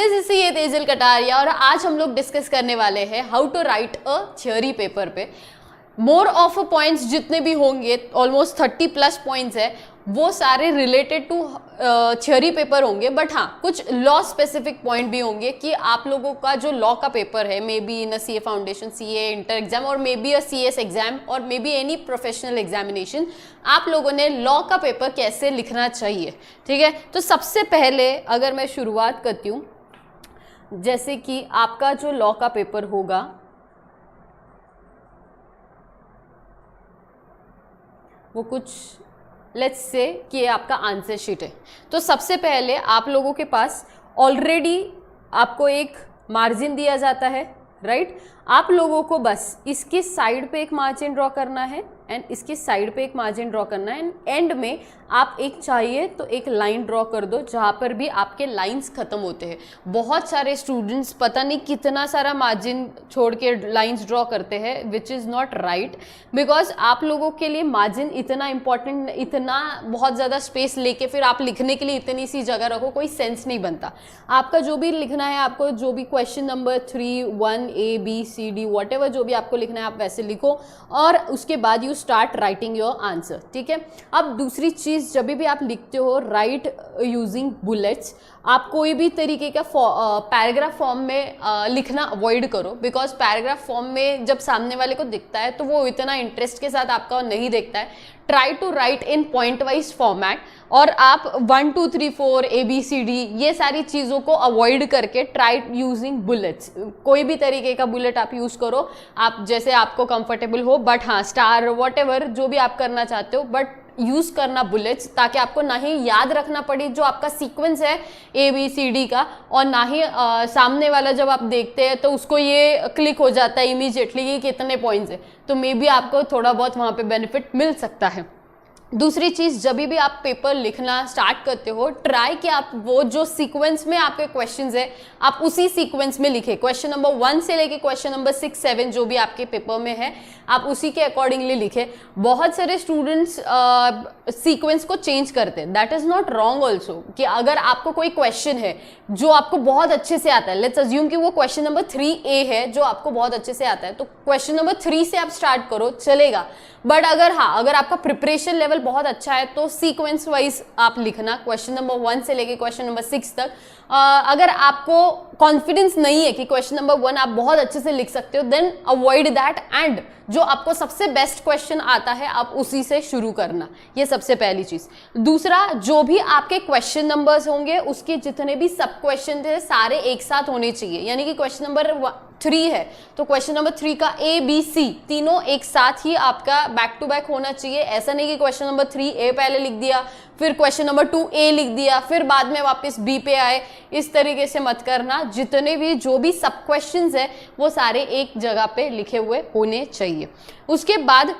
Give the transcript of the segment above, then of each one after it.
This is ये तेजल कटारिया और आज हम लोग डिस्कस करने वाले हैं how to write a theory paper पे। मोर ऑफ पॉइंट्स जितने भी होंगे, ऑलमोस्ट 30+ पॉइंट्स है, वो सारे रिलेटेड टू थ्योरी पेपर होंगे। बट हाँ, कुछ लॉ स्पेसिफिक पॉइंट भी होंगे कि आप लोगों का जो लॉ का पेपर है, maybe in a CA foundation, CA inter exam और maybe a CS exam और maybe any professional examination, आप लोगों ने लॉ का पेपर कैसे लिखना चाहिए। ठीक है, तो सबसे पहले अगर मैं शुरुआत करती हूँ, जैसे कि आपका जो लॉ का पेपर होगा वो कुछ लेट्स से कि ये आपका आंसर शीट है। तो सबसे पहले आप लोगों के पास ऑलरेडी आपको एक मार्जिन दिया जाता है, राइट। आप लोगों को बस इसके साइड पे एक मार्जिन ड्रॉ करना है एंड इसके साइड पे एक मार्जिन ड्रॉ करना है एंड एंड में आप एक चाहिए तो एक लाइन ड्रॉ कर दो जहाँ पर भी आपके लाइंस खत्म होते हैं। बहुत सारे स्टूडेंट्स पता नहीं कितना सारा मार्जिन छोड़ के लाइंस ड्रॉ करते हैं, which is not right, because आप लोगों के लिए मार्जिन इतना इंपॉर्टेंट, इतना बहुत ज़्यादा स्पेस लेके फिर आप लिखने के लिए इतनी सी जगह रखो, कोई सेंस नहीं बनता। आपका जो भी लिखना है, आपको जो भी question number 3, 1, A, B, C, D, whatever जो भी आपको लिखना है आप वैसे लिखो और उसके बाद you start writing your answer. ठीक है, अब दूसरी चीज़, जब भी आप लिखते हो राइट यूजिंग बुलेट्स। आप कोई भी तरीके का पैराग्राफ फॉर्म में लिखना अवॉइड करो, बिकॉज पैराग्राफ फॉर्म में जब सामने वाले को दिखता है तो वो इतना इंटरेस्ट के साथ आपका नहीं देखता है। Try to write in point wise format और आप 1, 2, 3, 4 ABCD ये सारी चीज़ों को अवॉइड करके ट्राई यूजिंग बुलेट्स। कोई भी तरीके का बुलेट आप यूज़ करो, आप जैसे आपको कंफर्टेबल हो, बट हाँ स्टार वॉटेवर जो भी आप करना चाहते हो, बट यूज करना बुलेट्स, ताकि आपको ना ही याद रखना पड़े जो आपका सीक्वेंस है ABCD का, और ना ही सामने वाला जब आप देखते हैं तो उसको ये क्लिक हो जाता है इमीडिएटली कि कितने पॉइंट्स है, तो मे बी आपको थोड़ा बहुत वहाँ पे बेनिफिट मिल सकता है। दूसरी चीज़, जब भी आप पेपर लिखना स्टार्ट करते हो, ट्राई कि आप वो जो सीक्वेंस में आपके क्वेश्चंस है आप उसी सीक्वेंस में लिखें। क्वेश्चन नंबर 1 से लेके क्वेश्चन नंबर 6, 7 जो भी आपके पेपर में है आप उसी के अकॉर्डिंगली लिखें। बहुत सारे स्टूडेंट्स सीक्वेंस को चेंज करते हैं, that is not wrong also. कि अगर आपको कोई क्वेश्चन है जो आपको बहुत अच्छे से आता है, लेट्स अज्यूम कि वो क्वेश्चन नंबर 3A है जो आपको बहुत अच्छे से आता है, तो क्वेश्चन नंबर 3 से आप स्टार्ट करो, चलेगा। बट अगर आपका प्रिपरेशन लेवल बहुत अच्छा है तो सीक्वेंस वाइज आप लिखना, क्वेश्चन नंबर 1 से लेके क्वेश्चन नंबर 6 तक। अगर आपको कॉन्फिडेंस नहीं है कि क्वेश्चन नंबर 1 आप बहुत अच्छे से लिख सकते हो, देन अवॉइड दैट एंड जो आपको सबसे बेस्ट क्वेश्चन आता है आप उसी से शुरू करना, ये सबसे पहली चीज। दूसरा, जो भी आपके क्वेश्चन नंबर्स होंगे उसके जितने भी सब क्वेश्चन थे सारे एक साथ होने चाहिए। यानी कि क्वेश्चन नंबर 3 है तो क्वेश्चन नंबर 3 का A, B, C तीनों एक साथ ही आपका बैक टू बैक होना चाहिए। ऐसा नहीं कि क्वेश्चन नंबर 3A पहले लिख दिया, फिर क्वेश्चन नंबर 2A लिख दिया, फिर बाद में वापस B पे आए, इस तरीके से मत करना। जितने भी जो भी सब क्वेश्चंस है वो सारे एक जगह पे लिखे हुए होने चाहिए। उसके बाद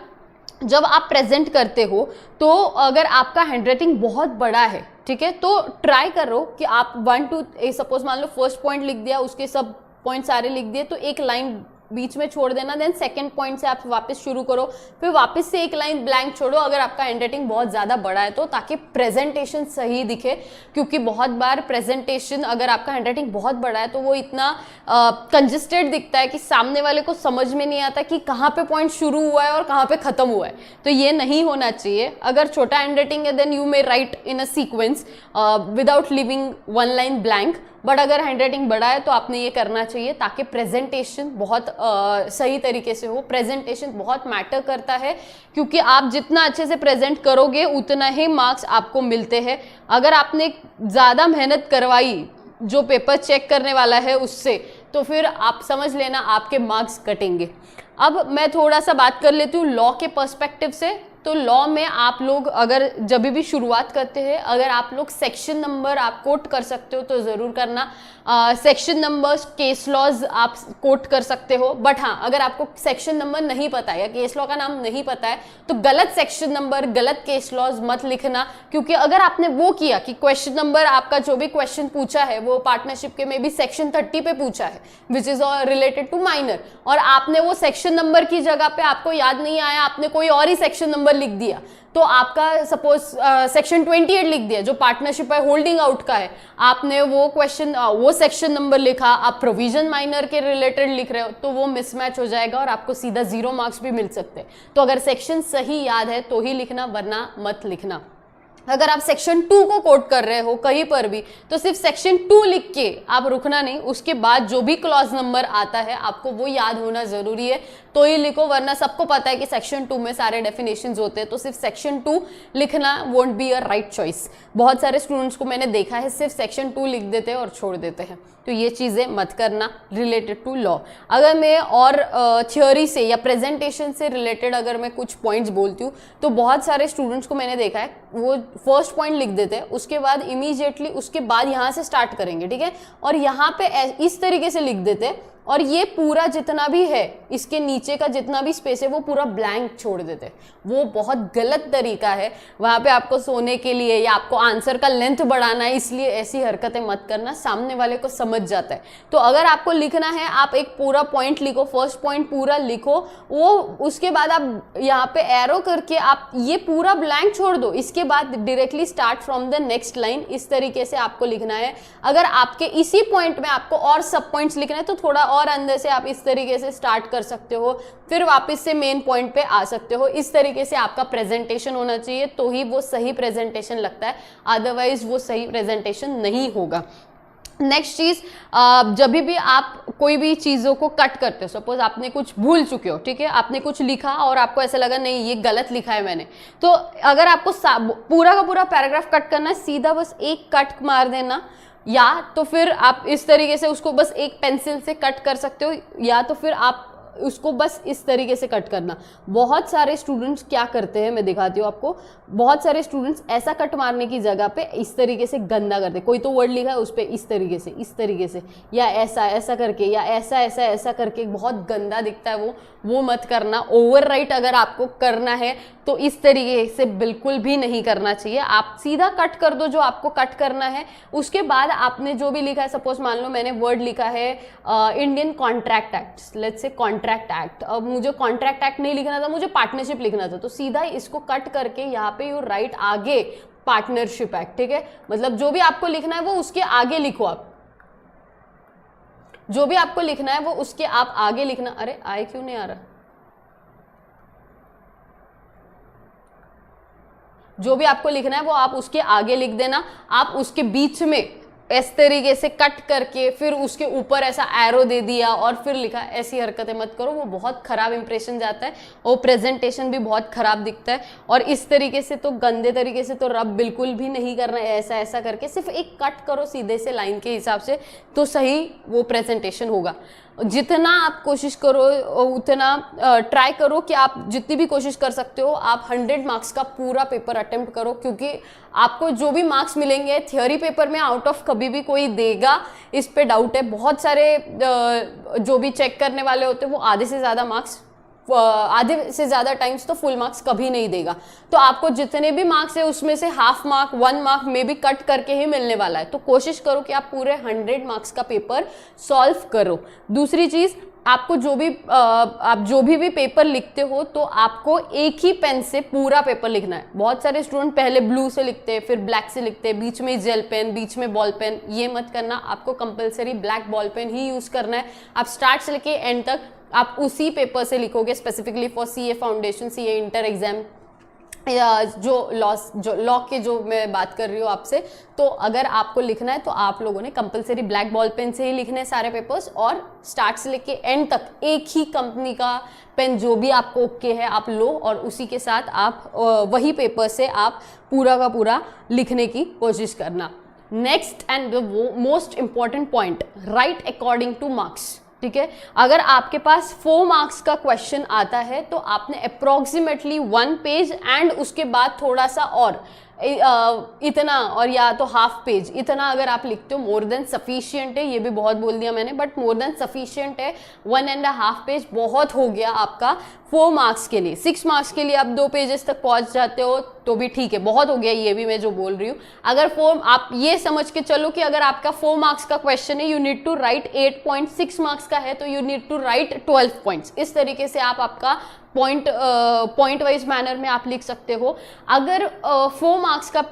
जब आप प्रेजेंट करते हो तो अगर आपका हैंडराइटिंग बहुत बड़ा है, ठीक है, तो ट्राई करो कि आप 1, 2 सपोज मान लो फर्स्ट पॉइंट लिख दिया, उसके सब पॉइंट सारे लिख दिए, तो एक लाइन बीच में छोड़ देना, देन सेकंड पॉइंट से आप वापस शुरू करो, फिर वापस से एक लाइन ब्लैंक छोड़ो अगर आपका हैंडराइटिंग बहुत ज़्यादा बड़ा है तो, ताकि प्रेजेंटेशन सही दिखे। क्योंकि बहुत बार प्रेजेंटेशन अगर आपका हैंडराइटिंग बहुत बड़ा है तो वो इतना कंजेस्टेड दिखता है कि सामने वाले को समझ में नहीं आता कि कहाँ पे पॉइंट शुरू हुआ है और कहाँ पे ख़त्म हुआ है, तो ये नहीं होना चाहिए। अगर छोटा हैंडराइटिंग है then you may write in a sequence without leaving 1 line blank, but अगर हैंडराइटिंग बड़ा है तो आपने ये करना चाहिए ताकि प्रेजेंटेशन बहुत सही तरीके से हो। प्रेजेंटेशन बहुत मैटर करता है क्योंकि आप जितना अच्छे से प्रेजेंट करोगे उतना ही मार्क्स आपको मिलते हैं। अगर आपने ज़्यादा मेहनत करवाई जो पेपर चेक करने वाला है उससे, तो फिर आप समझ लेना आपके मार्क्स कटेंगे। अब मैं थोड़ा सा बात कर लेती हूँ लॉ के पर्सपेक्टिव से। तो लॉ में आप लोग अगर जब भी शुरुआत करते हैं, अगर आप लोग सेक्शन नंबर आप कोट कर सकते हो तो ज़रूर करना। सेक्शन नंबर्स, केस लॉज आप कोट कर सकते हो। बट हाँ, अगर आपको सेक्शन नंबर नहीं पता है या केस लॉ का नाम नहीं पता है तो गलत सेक्शन नंबर, गलत केस लॉज मत लिखना। क्योंकि अगर आपने वो किया कि क्वेश्चन नंबर आपका जो भी क्वेश्चन पूछा है वो पार्टनरशिप के में भी सेक्शन 30 पे पूछा है which is related to minor, और आपने वो सेक्शन नंबर की जगह पे आपको याद नहीं आया, आपने कोई और ही सेक्शन नंबर नंबर लिख दिया, तो आपका सपोज सेक्शन 28 लिख दिया जो पार्टनरशिप है होल्डिंग आउट का है, आपने वो क्वेश्चन वो सेक्शन नंबर लिखा, आप प्रोविजन माइनर के रिलेटेड लिख रहे हो, तो वो मिसमैच हो जाएगा और आपको सीधा 0 मार्क्स भी मिल सकते हैं। तो अगर सेक्शन सही याद है तो ही लिखना, वरना मत लिखना। अगर आप सेक्शन 2 को कोट कर रहे हो कहीं पर भी, तो सिर्फ सेक्शन 2 लिख के आप रुकना नहीं, उसके बाद जो भी क्लॉज नंबर आता है आपको वो याद होना जरूरी है, तो ही लिखो। वरना सबको पता है कि सेक्शन 2 में सारे डेफिनेशंस होते हैं, तो सिर्फ सेक्शन 2 लिखना won't be a right choice. बहुत सारे स्टूडेंट्स को मैंने देखा है सिर्फ सेक्शन 2 लिख देते हैं और छोड़ देते हैं, तो ये चीज़ें मत करना रिलेटेड टू लॉ। अगर मैं और थ्योरी से या प्रेजेंटेशन से रिलेटेड अगर मैं कुछ पॉइंट्स बोलती हूँ, तो बहुत सारे स्टूडेंट्स को मैंने देखा है वो फर्स्ट पॉइंट लिख देते हैं, उसके बाद इमीडिएटली उसके बाद यहाँ से स्टार्ट करेंगे, ठीक है, और यहाँ पे इस तरीके से लिख देते हैं, और ये पूरा जितना भी है इसके नीचे का जितना भी स्पेस है वो पूरा ब्लैंक छोड़ देते हैं। वो बहुत गलत तरीका है, वहाँ पे आपको सोने के लिए या आपको आंसर का लेंथ बढ़ाना है, इसलिए ऐसी हरकतें मत करना, सामने वाले को समझ जाता है। तो अगर आपको लिखना है आप एक पूरा पॉइंट लिखो, फर्स्ट पॉइंट पूरा लिखो, वो उसके बाद आप यहाँ पे एरो करके आप ये पूरा ब्लैंक छोड़ दो, इसके बाद directly start from the next line, इस तरीके से आपको लिखना है। अगर आपके इसी पॉइंट में आपको और सब पॉइंट्स लिखना है तो थोड़ा और अंदर से आप इस तरीके से स्टार्ट कर सकते हो, फिर वापस से मेन पॉइंट पे आ सकते हो। इस तरीके से आपका प्रेजेंटेशन होना चाहिए, तो ही वो सही प्रेजेंटेशन लगता है, अदरवाइज वो सही प्रेजेंटेशन नहीं होगा। नेक्स्ट चीज, जब भी आप कोई भी चीज़ों को कट करते हो, सपोज आपने कुछ भूल चुके हो, ठीक है, आपने कुछ लिखा और आपको ऐसा लगा नहीं ये गलत लिखा है मैंने, तो अगर आपको पूरा का पूरा पैराग्राफ कट करना है, सीधा बस एक कट मार देना, या तो फिर आप इस तरीके से उसको बस एक पेंसिल से कट कर सकते हो, या तो फिर आप उसको बस इस तरीके से कट करना। बहुत सारे स्टूडेंट्स क्या करते हैं मैं दिखाती हूँ आपको, बहुत सारे स्टूडेंट्स ऐसा कट मारने की जगह पे इस तरीके से गंदा करते हैं, कोई तो वर्ड लिखा है उस पर इस तरीके से या ऐसा ऐसा करके या ऐसा ऐसा ऐसा करके, बहुत गंदा दिखता है वो मत करना। ओवरराइट अगर आपको करना है तो इस तरीके से बिल्कुल भी नहीं करना चाहिए, आप सीधा कट कर दो जो आपको कट करना है। उसके बाद आपने जो भी लिखा है, सपोज मान लो मैंने वर्ड लिखा है Indian Contract act, let's say contract act, अब मुझे कॉन्ट्रैक्ट एक्ट नहीं लिखना था, मुझे पार्टनरशिप लिखना था, तो सीधा इसको कट करके यहाँ पे यू राइट आगे पार्टनरशिप एक्ट, ठीक है, मतलब जो भी आपको लिखना है वो उसके आगे लिखो, आप जो भी आपको लिखना है वो उसके आप आगे लिखना। अरे आए क्यों नहीं आ रहा, जो भी आपको लिखना है वो आप उसके आगे लिख देना, आप उसके बीच में इस तरीके से कट करके फिर उसके ऊपर ऐसा एरो दे दिया और फिर लिखा, ऐसी हरकतें मत करो, वो बहुत खराब इंप्रेशन जाता है और प्रेजेंटेशन भी बहुत खराब दिखता है। और इस तरीके से तो गंदे तरीके से तो रब बिल्कुल भी नहीं करना है, ऐसा ऐसा करके सिर्फ एक कट करो सीधे से लाइन के हिसाब से, तो सही वो प्रेजेंटेशन होगा। जितना आप कोशिश करो उतना ट्राई करो कि आप जितनी भी कोशिश कर सकते हो आप 100 मार्क्स का पूरा पेपर अटेम्प्ट करो, क्योंकि आपको जो भी मार्क्स मिलेंगे थ्योरी पेपर में आउट ऑफ कभी भी कोई देगा, इस पे डाउट है। बहुत सारे जो भी चेक करने वाले होते हैं वो आधे से ज़्यादा टाइम्स तो फुल मार्क्स कभी नहीं देगा, तो आपको जितने भी मार्क्स है उसमें से हाफ मार्क 1 मार्क में भी कट करके ही मिलने वाला है, तो कोशिश करो कि आप पूरे 100 मार्क्स का पेपर सॉल्व करो। दूसरी चीज़, आपको आप जो भी पेपर लिखते हो तो आपको एक ही पेन से पूरा पेपर लिखना है। बहुत सारे स्टूडेंट पहले ब्लू से लिखते हैं, फिर ब्लैक से लिखते हैं, बीच में जेल पेन, बीच में बॉल पेन, ये मत करना, आपको कंपलसरी ब्लैक बॉल पेन ही यूज़ करना है। आप स्टार्ट से लेके एंड तक आप उसी पेपर से लिखोगे, specifically for CA foundation, CA inter exam, या जो लॉ के जो मैं बात कर रही हूँ आपसे, तो अगर आपको लिखना है तो आप लोगों ने कंपलसरी ब्लैक बॉल पेन से ही लिखने हैं सारे पेपर्स, और स्टार्ट से लेके एंड तक एक ही कंपनी का पेन जो भी आपको ओके है आप लो, और उसी के साथ आप वही पेपर से आप पूरा का पूरा लिखने की कोशिश करना। Next and the most important point, right according two marks, ठीक है। अगर आपके पास 4 मार्क्स का क्वेश्चन आता है तो आपने अप्रोक्सीमेटली 1 पेज एंड उसके बाद थोड़ा सा और इतना, और या तो हाफ पेज, इतना अगर आप लिखते हो मोर देन सफिशियंट है। ये भी बहुत बोल दिया मैंने, बट मोर देन सफिशियंट है। 1.5 पेज बहुत हो गया आपका 4 मार्क्स के लिए। 6 मार्क्स के लिए आप 2 पेजेस तक पहुंच जाते हो तो भी ठीक है, बहुत हो गया ये भी मैं जो बोल रही हूँ। अगर आप ये समझ के चलो कि अगर आपका 4 मार्क्स का क्वेश्चन है, you need to write 8 point, 6 marks का है तो you need to write 12 points. इस तरीके से आप आपका पॉइंट वाइज मैनर में आप लिख सकते हो। अगर 4 मार्क्स का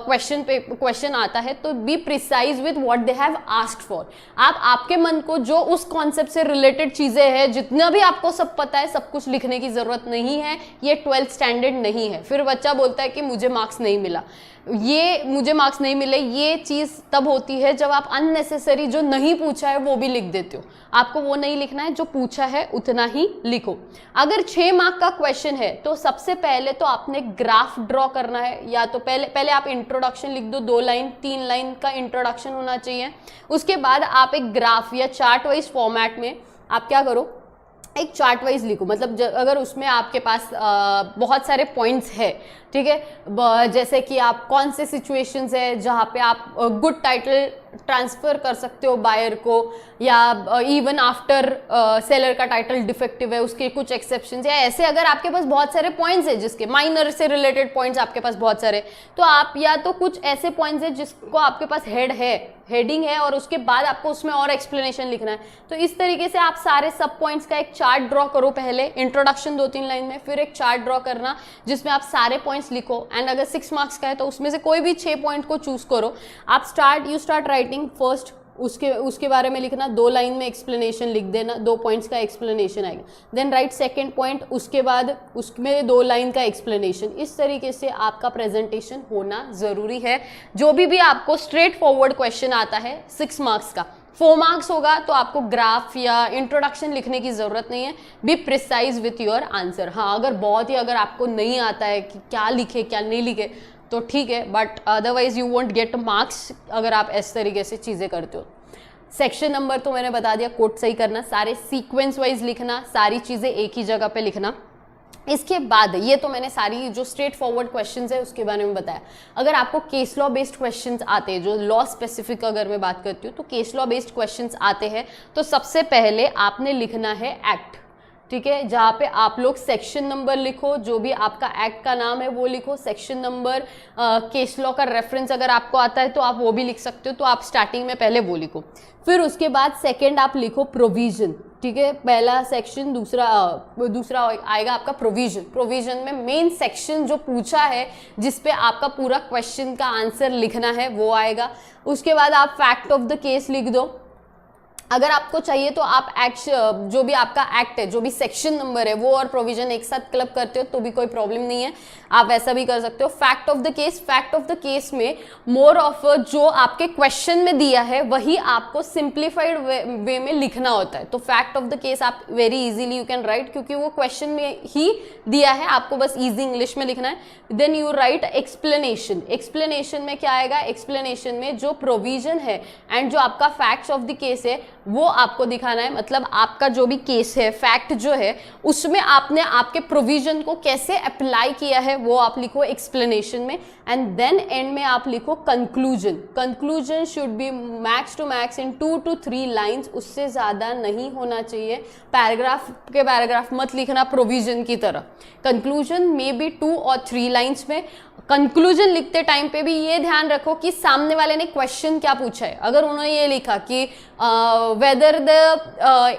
क्वेश्चन आता है तो be precise with what they have asked for. आप आपके मन को जो उस कॉन्सेप्ट से रिलेटेड चीजें हैं, जितना भी आपको सब पता है, सब कुछ लिखने की जरूरत नहीं है। ये 12th स्टैंडर्ड नहीं है। फिर बच्चा बोलता है कि मुझे मार्क्स नहीं मिला, ये मुझे मार्क्स नहीं मिले, ये चीज तब होती है जब आप अननेसेसरी जो नहीं पूछा है वो भी लिख देते हो। आपको वो नहीं लिखना है, जो पूछा है उतना ही लिखो। अगर 6 मार्क का क्वेश्चन है तो सबसे पहले तो आपने ग्राफ ड्रॉ करना है। या तो पहले आप इंट्रोडक्शन लिख दो, 2 लाइन 3 लाइन का इंट्रोडक्शन होना चाहिए। उसके बाद आप एक ग्राफ या चार्ट वाइज फॉर्मेट में आप क्या करो, एक चार्ट वाइज लिखो। मतलब अगर उसमें आपके पास बहुत सारे पॉइंट्स है, ठीक है, जैसे कि आप कौन से सिचुएशंस है जहाँ पे आप गुड टाइटल ट्रांसफर कर सकते हो बायर को, या इवन आफ्टर सेलर का टाइटल डिफेक्टिव है, उसके कुछ एक्सेप्शंस, या ऐसे अगर आपके पास बहुत सारे पॉइंट्स है जिसके माइनर से रिलेटेड पॉइंट्स आपके पास बहुत सारे, तो आप या तो कुछ ऐसे पॉइंट्स है जिसको आपके पास हेडिंग है और उसके बाद आपको उसमें और एक्सप्लेनेशन लिखना है। तो इस तरीके से आप सारे सब पॉइंट्स का एक चार्ट ड्रॉ करो। पहले इंट्रोडक्शन 2-3 लाइन में, फिर एक चार्ट ड्रॉ करना जिसमें आप सारे पॉइंट्स लिखो। एंड अगर 6 मार्क्स का है तो उसमें से कोई भी 6 पॉइंट को चूज करो। आप यू स्टार्ट राइटिंग फर्स्ट, उसके बारे में लिखना, 2 लाइन में एक्सप्लेनेशन लिख देना, 2 पॉइंट्स का एक्सप्लेनेशन आएगा। देन राइट सेकंड पॉइंट, उसके बाद उसमें 2 लाइन का एक्सप्लेनेशन। इस तरीके से आपका प्रेजेंटेशन होना जरूरी है। जो भी आपको स्ट्रेट फॉरवर्ड क्वेश्चन आता है 6 मार्क्स का, 4 मार्क्स होगा तो आपको ग्राफ या इंट्रोडक्शन लिखने की जरूरत नहीं है। Be precise with your answer. हाँ, अगर आपको नहीं आता है कि क्या लिखे क्या नहीं लिखे तो ठीक है, but otherwise you won't get marks अगर आप इस तरीके से चीज़ें करते हो। सेक्शन नंबर तो मैंने बता दिया, कोट सही करना, सारे सीक्वेंस वाइज लिखना, सारी चीज़ें एक ही जगह पे लिखना। इसके बाद ये तो मैंने सारी जो स्ट्रेट फॉरवर्ड क्वेश्चंस है उसके बारे में बताया। अगर आपको केस लॉ बेस्ड क्वेश्चंस आते हैं, जो लॉ स्पेसिफिक अगर मैं बात करती हूँ, तो केस लॉ बेस्ड क्वेश्चंस आते हैं तो सबसे पहले आपने लिखना है एक्ट, ठीक है, जहाँ पे आप लोग सेक्शन नंबर लिखो, जो भी आपका एक्ट का नाम है वो लिखो, सेक्शन नंबर, केस लॉ का रेफरेंस अगर आपको आता है तो आप वो भी लिख सकते हो, तो आप स्टार्टिंग में पहले वो लिखो। फिर उसके बाद सेकंड आप लिखो प्रोविजन, ठीक है, पहला सेक्शन, दूसरा आएगा आपका प्रोविजन में मेन सेक्शन जो पूछा है जिसपे आपका पूरा क्वेश्चन का आंसर लिखना है वो आएगा। उसके बाद आप फैक्ट ऑफ द केस लिख दो। अगर आपको चाहिए तो आप एक्ट, जो भी आपका एक्ट है, जो भी सेक्शन नंबर है वो और प्रोविजन एक साथ क्लब करते हो तो भी कोई प्रॉब्लम नहीं है, आप वैसा भी कर सकते हो। फैक्ट ऑफ द केस में मोर ऑफ जो आपके क्वेश्चन में दिया है वही आपको सिंप्लीफाइड वे में लिखना होता है। तो फैक्ट ऑफ द केस आप very easily you can write, क्योंकि वो क्वेश्चन में ही दिया है, आपको बस इजी इंग्लिश में लिखना है। देन यू राइट एक्सप्लेनेशन में क्या आएगा, एक्सप्लेनेशन में जो प्रोविजन है एंड जो आपका फैक्ट्स ऑफ द केस है वो आपको दिखाना है। मतलब आपका जो भी केस है, फैक्ट जो है, उसमें आपने आपके प्रोविजन को कैसे अप्लाई किया है वो आप लिखो एक्सप्लेनेशन में। एंड देन एंड में आप लिखो conclusion should be max to max in 2 to 3 lines, उससे ज्यादा नहीं होना चाहिए। पैराग्राफ मत लिखना प्रोविजन की तरह। Conclusion may be 2 or 3 lines में। कंक्लूजन लिखते टाइम पे भी ये ध्यान रखो कि सामने वाले ने क्वेश्चन क्या पूछा है। अगर उन्होंने ये लिखा कि whether the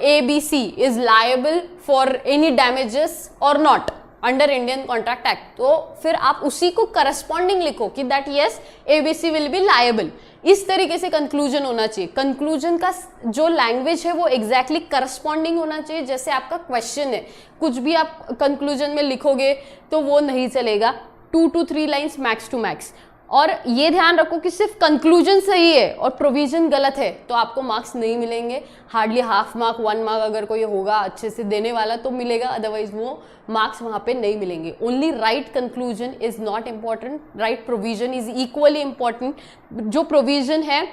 ABC is liable for any damages और not under Indian Contract Act, तो फिर आप उसी को करस्पॉन्डिंग लिखो कि that yes ABC will be liable. इस तरीके से कंक्लूजन होना चाहिए। कंक्लूजन का जो लैंग्वेज है वो एग्जैक्टली करस्पॉन्डिंग होना चाहिए जैसे आपका क्वेश्चन है। कुछ भी आप कंक्लूजन में लिखोगे तो वो नहीं चलेगा। 2 to 3 lines max to max. और ये ध्यान रखो कि सिर्फ कंक्लूजन सही है और प्रोविजन गलत है तो आपको मार्क्स नहीं मिलेंगे। हार्डली हाफ मार्क 1 मार्क अगर कोई होगा अच्छे से देने वाला तो मिलेगा, अदरवाइज वो मार्क्स वहाँ पे नहीं मिलेंगे। Only right conclusion is not important, right provision is equally important. जो प्रोविजन है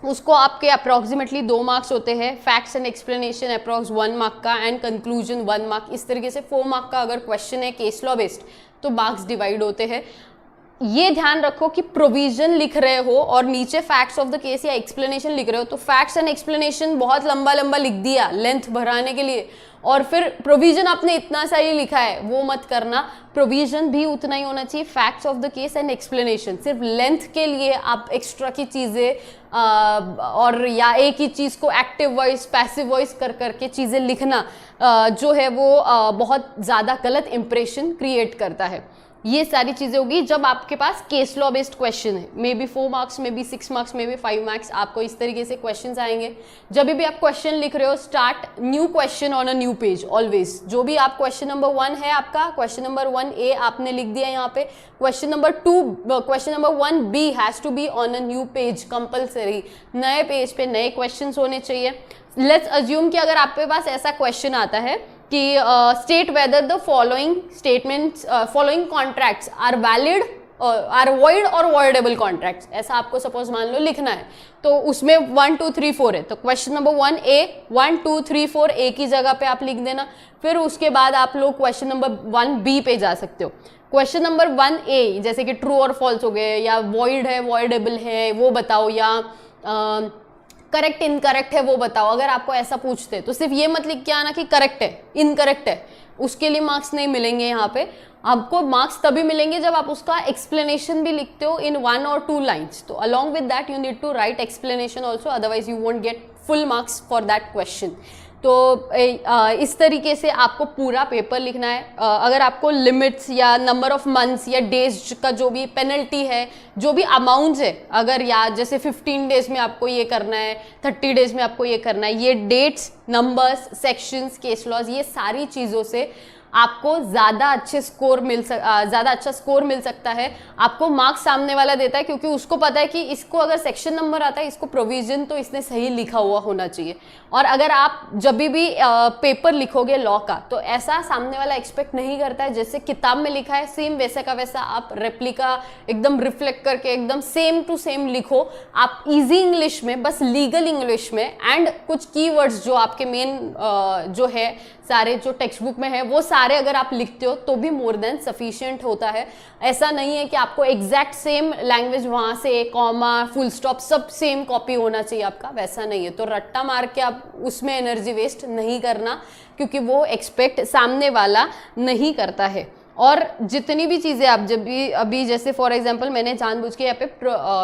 उसको आपके अप्रॉक्सीमेटली 2 मार्क्स होते हैं, facts and explanation approx 1 mark का एंड कंक्लूजन 1 मार्क। इस तरीके से 4 मार्क का अगर क्वेश्चन है केस लॉ बेस्ड तो मार्क्स डिवाइड होते हैं। ये ध्यान रखो कि प्रोविजन लिख रहे हो और नीचे फैक्ट्स ऑफ द केस या एक्सप्लेनेशन लिख रहे हो तो फैक्ट्स एंड एक्सप्लेनेशन बहुत लंबा लंबा लिख दिया लेंथ भराने के लिए, और फिर प्रोविजन आपने इतना सा ही लिखा है, वो मत करना। प्रोविजन भी उतना ही होना चाहिए, facts of the case and explanation. सिर्फ लेंथ के लिए आप एक्स्ट्रा की चीज़ें और या एक ही चीज़ को एक्टिव वॉइस पैसिव वॉइस कर करके चीज़ें लिखना जो है वो बहुत ज़्यादा गलत इंप्रेशन क्रिएट करता है। ये सारी चीज़ें होगी जब आपके पास केस लॉ बेस्ड क्वेश्चन है, may be 4 marks, may be 6 marks, may be 5 marks, आपको इस तरीके से क्वेश्चंस आएंगे। जब भी आप क्वेश्चन लिख रहे हो, start new question on a new page always. जो भी आप क्वेश्चन नंबर 1 है आपका, क्वेश्चन नंबर 1A आपने लिख दिया यहाँ पे, question number 1B has to be on a new page compulsory. नए पेज पे नए क्वेश्चन होने चाहिए। लेट्स अज्यूम कि अगर आपके पास ऐसा क्वेश्चन आता है कि state whether the following contracts are valid, are void और वॉइडेबल कॉन्ट्रैक्ट्स, ऐसा आपको सपोज मान लो लिखना है। तो उसमें 1 2 3 4 है, तो क्वेश्चन नंबर 1A 1 2 3 4 एक ही जगह पे आप लिख देना। फिर उसके बाद आप लोग क्वेश्चन नंबर 1B पे जा सकते हो। क्वेश्चन नंबर 1A जैसे कि ट्रू और फॉल्स हो गए, या वॉइड है वॉइडेबल है वो बताओ, या करेक्ट इनकरेक्ट है वो बताओ। अगर आपको ऐसा पूछते तो सिर्फ ये मत लिख के आना कि करेक्ट है इनकरेक्ट है, उसके लिए मार्क्स नहीं मिलेंगे। यहाँ पे आपको मार्क्स तभी मिलेंगे जब आप उसका एक्सप्लेनेशन भी लिखते हो इन 1 or 2 लाइन्स। तो along with that you need to write explanation also, otherwise you won't get full marks for that question. तो इस तरीके से आपको पूरा पेपर लिखना है। अगर आपको लिमिट्स या नंबर ऑफ मंथ्स या डेज का जो भी पेनल्टी है, जो भी अमाउंट्स है, अगर या जैसे 15 डेज में आपको ये करना है, 30 डेज में आपको ये करना है, ये dates, numbers, sections, case laws, ये सारी चीज़ों से आपको ज़्यादा अच्छा स्कोर मिल सकता है। आपको मार्क्स सामने वाला देता है क्योंकि उसको पता है कि इसको अगर सेक्शन नंबर आता है, इसको प्रोविजन तो इसने सही लिखा हुआ होना चाहिए। और अगर आप जब भी पेपर लिखोगे लॉ का, तो ऐसा सामने वाला एक्सपेक्ट नहीं करता है जैसे किताब में लिखा है सेम वैसा का वैसा आप रेप्लिका एकदम रिफ्लेक्ट करके एकदम सेम टू सेम लिखो। आप इजी इंग्लिश में, बस लीगल इंग्लिश में, एंड कुछ कीवर्ड्स जो आपके मेन जो है सारे जो टेक्स्ट बुक में है वो सारे अगर आप लिखते हो तो भी मोर देन सफिशिएंट होता है। ऐसा नहीं है कि आपको एग्जैक्ट सेम लैंग्वेज वहाँ से कॉमा फुल स्टॉप सब सेम कॉपी होना चाहिए आपका, वैसा नहीं है। तो रट्टा मार के आप उसमें एनर्जी वेस्ट नहीं करना, क्योंकि वो एक्सपेक्ट सामने वाला नहीं करता है। और जितनी भी चीज़ें आप जब भी अभी जैसे फॉर एग्जांपल मैंने जानबूझ के यहाँ पे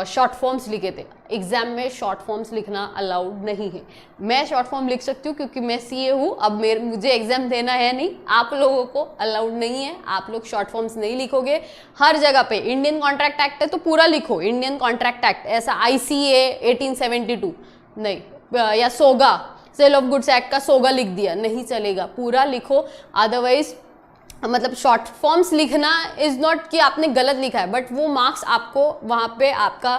शॉर्ट फॉर्म्स लिखे थे, एग्जाम में शॉर्ट फॉर्म्स लिखना अलाउड नहीं है। मैं शॉर्ट फॉर्म लिख सकती हूँ क्योंकि मैं सीए हूँ, अब मुझे एग्जाम देना है नहीं, आप लोगों को अलाउड नहीं है, आप लोग शॉर्ट फॉर्म्स नहीं लिखोगे। हर जगह पे इंडियन कॉन्ट्रैक्ट एक्ट है तो पूरा लिखो इंडियन कॉन्ट्रैक्ट एक्ट, ऐसा ICA 1872 नहीं, या सोगा सेल ऑफ गुड्स एक्ट का सोगा लिख दिया, नहीं चलेगा, पूरा लिखो। अदरवाइज मतलब शॉर्ट फॉर्म्स लिखना इज नॉट कि आपने गलत लिखा है, बट वो मार्क्स आपको वहाँ पे आपका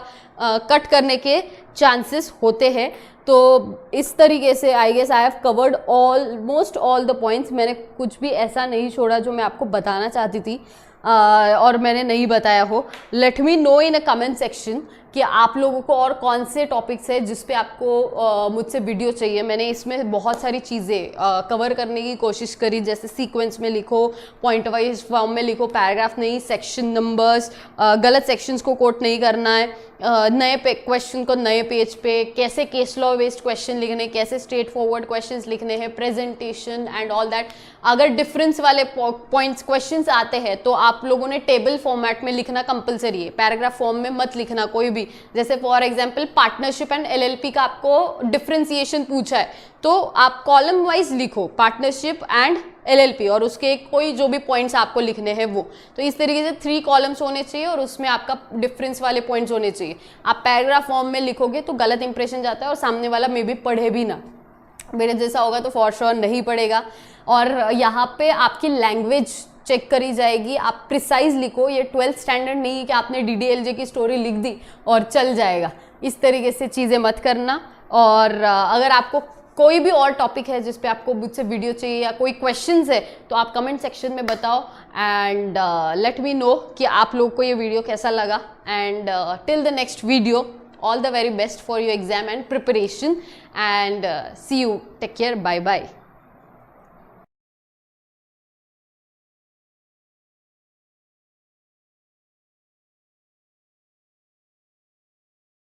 कट करने के चांसेस होते हैं। तो इस तरीके से I guess I have covered almost all the points. मैंने कुछ भी ऐसा नहीं छोड़ा जो मैं आपको बताना चाहती थी और मैंने नहीं बताया हो। Let me know in a comment section कि आप लोगों को और कौन से टॉपिक्स है जिस पे आपको मुझसे वीडियो चाहिए। मैंने इसमें बहुत सारी चीज़ें कवर करने की कोशिश करी, जैसे सीक्वेंस में लिखो, पॉइंट वाइज फॉर्म में लिखो, पैराग्राफ नहीं, सेक्शन नंबर्स, गलत सेक्शंस को कोट नहीं करना है, नए क्वेश्चन को नए पेज पे, कैसे केस लॉ बेस्ड क्वेश्चन लिखने, कैसे स्ट्रेट फॉरवर्ड क्वेश्चंस लिखने हैं, प्रेजेंटेशन एंड ऑल दैट। अगर डिफरेंस वाले पॉइंट्स क्वेश्चंस आते हैं तो आप लोगों ने टेबल फॉर्मेट में लिखना कंपलसरी है, पैराग्राफ फॉर्म में मत लिखना कोई भी। जैसे for example partnership and LLP का आपको डिफरेंशिएशन पूछा है तो आप कॉलम वाइज लिखो पार्टनरशिप एंड LLP और उसके कोई जो भी पॉइंट्स आपको लिखने हैं वो। तो इस तरीके से 3 कॉलम्स होने चाहिए और उसमें आपका डिफरेंस वाले पॉइंट्स होने चाहिए। आप पैराग्राफ फॉर्म में लिखोगे तो गलत इंप्रेशन जाता है और सामने वाला मे भी पढ़े भी ना, मेरे जैसा होगा तो फॉर श्योर नहीं पढ़ेगा। और यहाँ पे आपकी लैंग्वेज चेक करी जाएगी, आप प्रिसाइज लिखो। ये 12th स्टैंडर्ड नहीं है कि आपने DDLJ की स्टोरी लिख दी और चल जाएगा, इस तरीके से चीज़ें मत करना। और अगर आपको कोई भी और टॉपिक है जिस पे आपको मुझसे वीडियो चाहिए या कोई क्वेश्चंस है तो आप कमेंट सेक्शन में बताओ एंड लेट मी नो कि आप लोग को ये वीडियो कैसा लगा। And till the next video, all the very best for your exam and preparation and see you, take care, bye bye.